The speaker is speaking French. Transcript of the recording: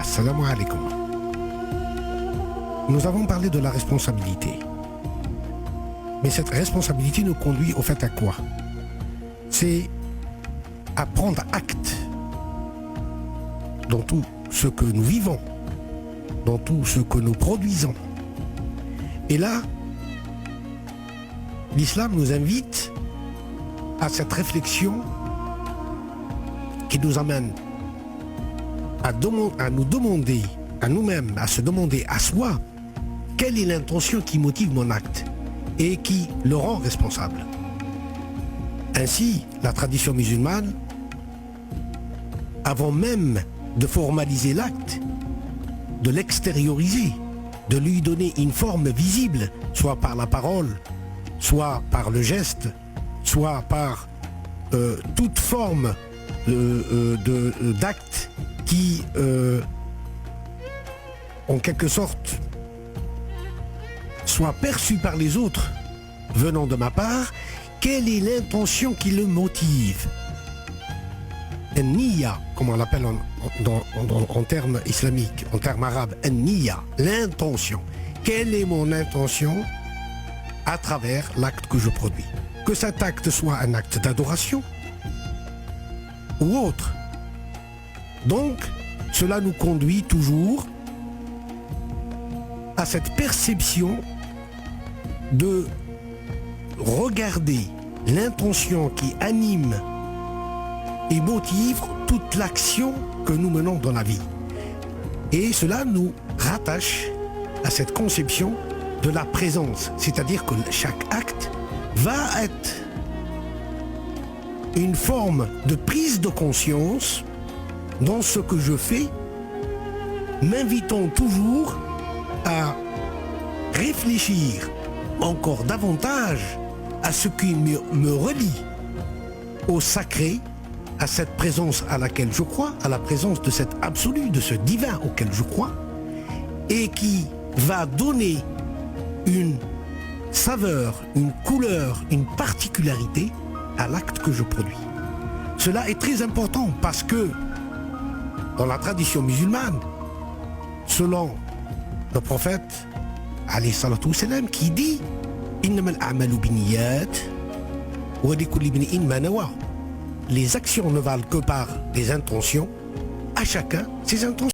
Assalamu alaikum. Nous avons parlé de la responsabilité. Mais cette responsabilité nous conduit au fait à quoi? C'est à prendre acte dans tout ce que nous vivons, dans tout ce que nous produisons. Et là, l'islam nous invite à cette réflexion qui nous amène à nous demander, à nous-mêmes, à se demander à soi, quelle est l'intention qui motive mon acte et qui le rend responsable. Ainsi, la tradition musulmane, avant même de formaliser l'acte, de l'extérioriser, de lui donner une forme visible, soit par la parole, soit par le geste, soit par toute forme d'acte qui, en quelque sorte, soit perçu par les autres venant de ma part, quelle est l'intention qui le motive? An-Niyya, comme on l'appelle en termes islamiques, en termes arabes, An-Niyya, l'intention. Quelle est mon intention à travers l'acte que je produis? Que cet acte soit un acte d'adoration ou autre. Donc, cela nous conduit toujours à cette perception de regarder l'intention qui anime et motive toute l'action que nous menons dans la vie. Et cela nous rattache à cette conception de la présence, c'est-à-dire que chaque acte va être une forme de prise de conscience dans ce que je fais, m'invitant toujours à réfléchir encore davantage à ce qui me relie au sacré, à cette présence à laquelle je crois, à la présence de cet absolu, de ce divin auquel je crois, et qui va donner une saveur, une couleur, une particularité à l'acte que je produis. Cela est très important parce que dans la tradition musulmane, selon le prophète alayhi salatu wassalam, qui dit innamal a'malu binniyat wa likulli imri'in ma nawa. Les actions ne valent que par des intentions, à chacun ses intentions.